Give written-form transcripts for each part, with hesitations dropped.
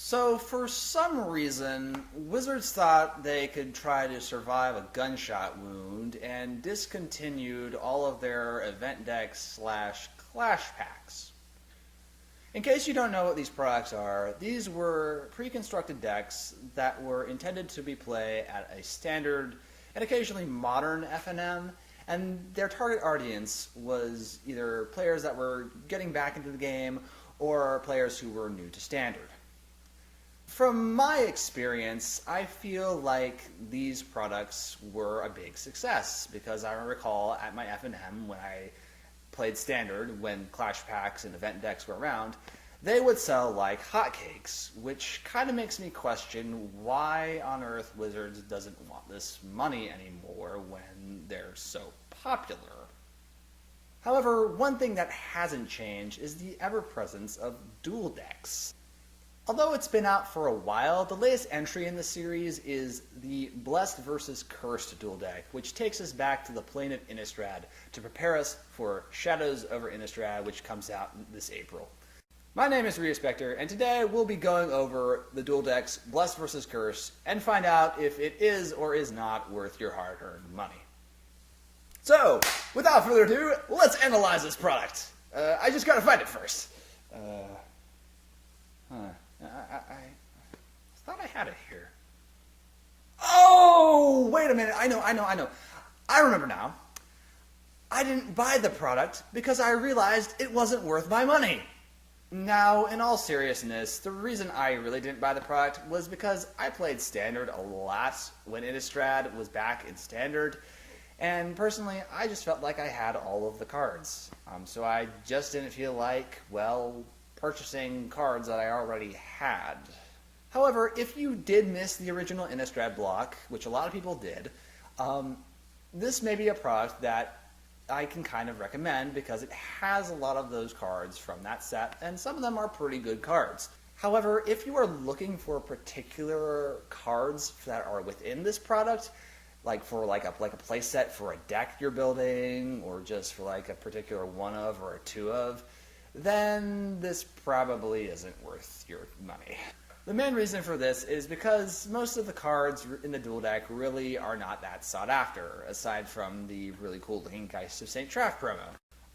So, for some reason, Wizards thought they could try to survive a gunshot wound and discontinued all of their event decks slash clash packs. In case you don't know what these products are, these were pre-constructed decks that were intended to be played at a standard and occasionally modern FNM, and their target audience was either players that were getting back into the game or players who were new to standard. From my experience, I feel like these products were a big success because I recall at my FNM when I played Standard, when Clash Packs and event decks were around, they would sell like hotcakes, which kind of makes me question why on earth Wizards doesn't want this money anymore when they're so popular. However, one thing that hasn't changed is the ever-presence of dual decks. Although it's been out for a while, the latest entry in the series is the Blessed vs. Cursed dual deck, which takes us back to the plane of Innistrad to prepare us for Shadows over Innistrad, which comes out this April. My name is Rhea Spectre, and today we'll be going over the dual decks Blessed vs. Cursed and find out if it is or is not worth your hard-earned money. So, without further ado, let's analyze this product. I just gotta find it first. I thought I had it here. Oh, wait a minute. I know. I remember now. I didn't buy the product because I realized it wasn't worth my money. Now, in all seriousness, the reason I really didn't buy the product was because I played Standard a lot when Innistrad was back in Standard, and personally, I just felt like I had all of the cards. So I just didn't feel like, well, purchasing cards that I already had. However, if you did miss the original Innistrad block, which a lot of people did, this may be a product that I can kind of recommend because it has a lot of those cards from that set, and some of them are pretty good cards. However, if you are looking for particular cards that are within this product, like for like a play set for a deck you're building, or just for like a particular one of or a two of, then this probably isn't worth your money. The main reason for this is because most of the cards in the dual deck really are not that sought after, aside from the really cool looking Geist of St. Traff promo.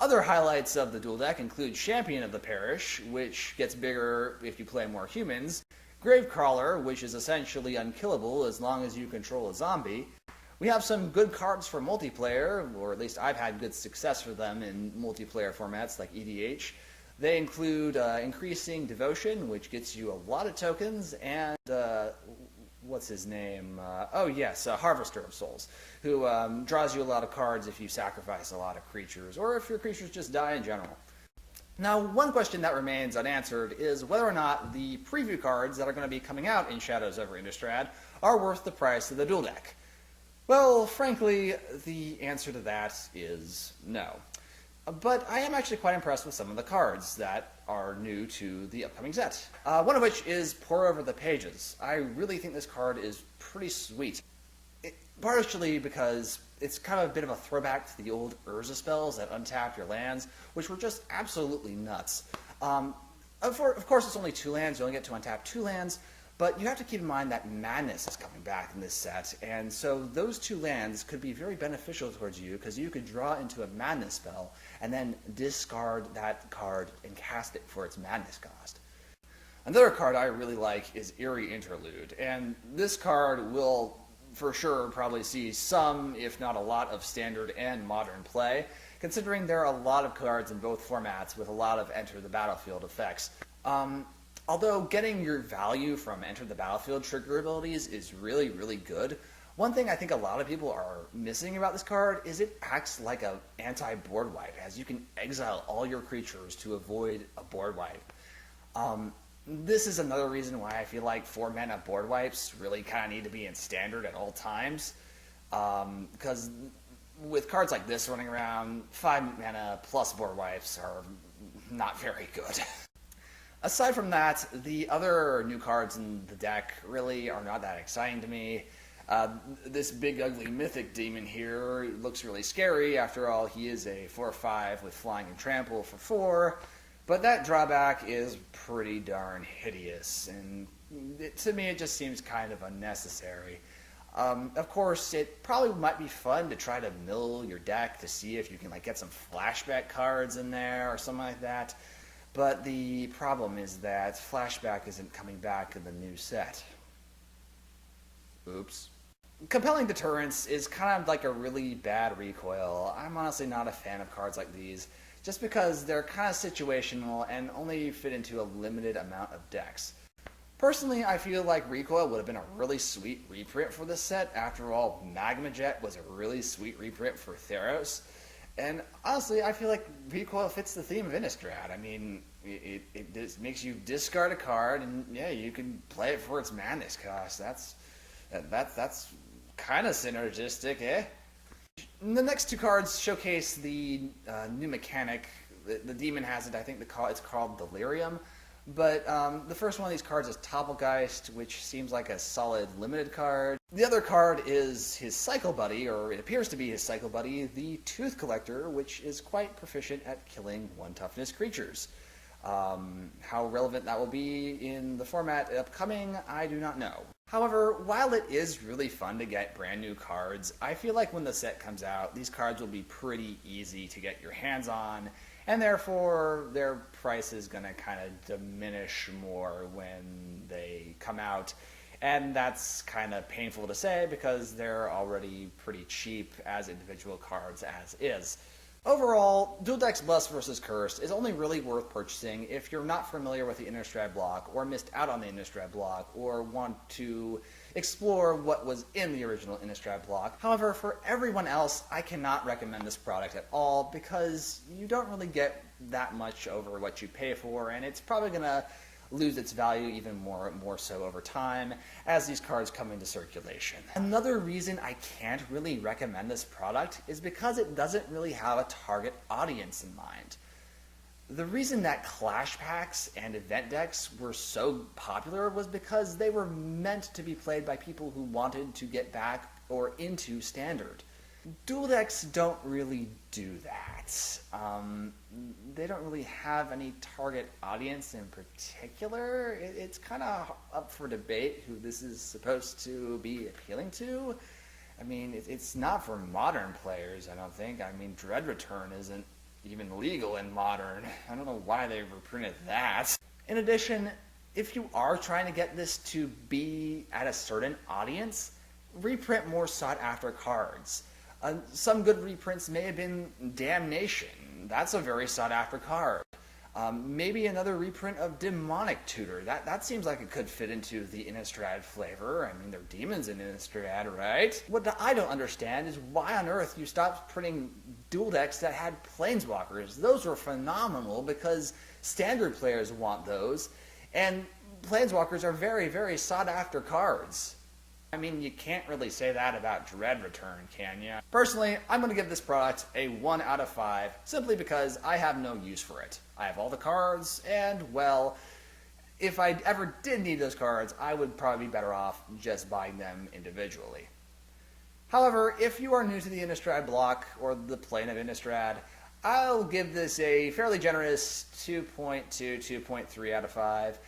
Other highlights of the dual deck include Champion of the Parish, which gets bigger if you play more humans, Gravecrawler, which is essentially unkillable as long as you control a zombie. We have some good cards for multiplayer, or at least I've had good success for them in multiplayer formats like EDH. They include Increasing Devotion, which gets you a lot of tokens, and what's his name? Harvester of Souls, who draws you a lot of cards if you sacrifice a lot of creatures, or if your creatures just die in general. Now, one question that remains unanswered is whether or not the preview cards that are going to be coming out in Shadows over Innistrad are worth the price of the dual deck. Well, frankly, the answer to that is no. But I am actually quite impressed with some of the cards that are new to the upcoming set. One of which is Pour Over the Pages. I really think this card is pretty sweet. Partially because it's kind of a bit of a throwback to the old Urza spells that untap your lands, which were just absolutely nuts. Of course, it's only 2 lands. You only get to untap 2 lands. But you have to keep in mind that Madness is coming back in this set, and so those 2 lands could be very beneficial towards you because you could draw into a Madness spell and then discard that card and cast it for its Madness cost. Another card I really like is Eerie Interlude, and this card will for sure probably see some, if not a lot, of Standard and Modern play, considering there are a lot of cards in both formats with a lot of Enter the Battlefield effects. Although getting your value from Enter the Battlefield trigger abilities is really, really good, one thing I think a lot of people are missing about this card is it acts like an anti-board wipe, as you can exile all your creatures to avoid a board wipe. This is another reason why I feel like 4 mana board wipes really kind of need to be in Standard at all times, because with cards like this running around, 5 mana plus board wipes are not very good. Aside from that, the other new cards in the deck really are not that exciting to me. This big ugly mythic demon here looks really scary. After all, he is a 4/5 with flying and trample for 4. But that drawback is pretty darn hideous, and to me it just seems kind of unnecessary. Of course, it probably might be fun to try to mill your deck to see if you can get some flashback cards in there or something like that. But the problem is that flashback isn't coming back in the new set. Oops. Compelling Deterrence is kind of like a really bad recoil. I'm honestly not a fan of cards like these, just because they're kind of situational and only fit into a limited amount of decks. Personally, I feel like Recoil would have been a really sweet reprint for this set. After all, Magma Jet was a really sweet reprint for Theros. And honestly, I feel like Recoil fits the theme of Innistrad. I mean, it just makes you discard a card, and yeah, you can play it for its madness cost. That's kind of synergistic, eh? The next two cards showcase the new mechanic. The demon has it. I think it's called Delirium. But the first one of these cards is Toppelgeist, which seems like a solid limited card. The other card is his Cycle Buddy, or it appears to be his Cycle Buddy, the Tooth Collector, which is quite proficient at killing 1 toughness creatures. How relevant that will be in the format upcoming, I do not know. However, while it is really fun to get brand new cards, I feel like when the set comes out, these cards will be pretty easy to get your hands on, and therefore their price is going to kind of diminish more when they come out. And that's kind of painful to say because they're already pretty cheap as individual cards as is. Overall, Dual Decks Blessed vs. Cursed is only really worth purchasing if you're not familiar with the Innistrad block, or missed out on the Innistrad block, or want to explore what was in the original Innistrad block. However, for everyone else, I cannot recommend this product at all because you don't really get that much over what you pay for, and it's probably going to lose its value even more so over time as these cards come into circulation. Another reason I can't really recommend this product is because it doesn't really have a target audience in mind. The reason that Clash Packs and event decks were so popular was because they were meant to be played by people who wanted to get back or into Standard. Dual decks don't really do that. They don't really have any target audience in particular. It's kind of up for debate who this is supposed to be appealing to. I mean, it's not for modern players, I don't think. I mean, Dread Return isn't even legal in Modern. I don't know why they reprinted that. In addition, if you are trying to get this to be at a certain audience, reprint more sought-after cards. Some good reprints may have been Damnation. That's a very sought-after card. Maybe another reprint of Demonic Tutor. That seems like it could fit into the Innistrad flavor. I mean, there are demons in Innistrad, right? What I don't understand is why on earth you stopped printing dual decks that had Planeswalkers. Those were phenomenal because Standard players want those, and Planeswalkers are very, very sought-after cards. I mean, you can't really say that about Dread Return, can you? Personally, I'm going to give this product a 1 out of 5, simply because I have no use for it. I have all the cards, and, well, if I ever did need those cards, I would probably be better off just buying them individually. However, if you are new to the Innistrad block, or the plane of Innistrad, I'll give this a fairly generous 2.2, 2.3 out of 5.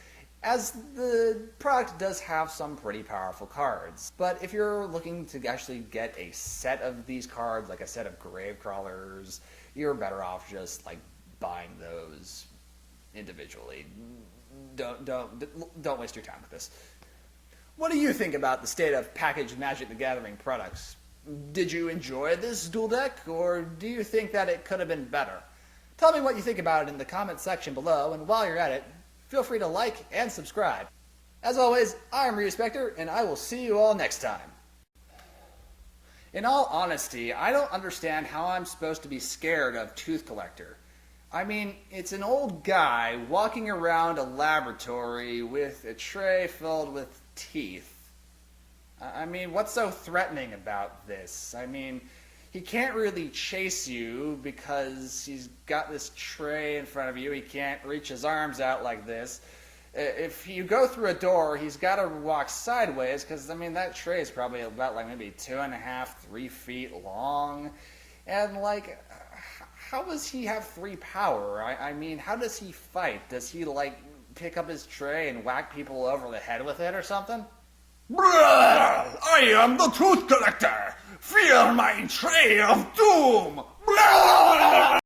As the product does have some pretty powerful cards. But if you're looking to actually get a set of these cards, like a set of Gravecrawlers, you're better off just buying those individually. Don't waste your time with this. What do you think about the state of packaged Magic the Gathering products? Did you enjoy this dual deck, or do you think that it could have been better? Tell me what you think about it in the comment section below, and while you're at it, feel free to like and subscribe. As always, I'm Ryu Spectre, and I will see you all next time. In all honesty, I don't understand how I'm supposed to be scared of Tooth Collector. I mean, it's an old guy walking around a laboratory with a tray filled with teeth. I mean, what's so threatening about this? I mean, he can't really chase you because he's got this tray in front of you. He can't reach his arms out like this. If you go through a door, he's got to walk sideways because, I mean, that tray is probably about maybe 2.5, 3 feet long. And, how does he have 3 power? I mean, how does he fight? Does he, like, pick up his tray and whack people over the head with it or something? I am the Truth Collector! Fear my tray of doom!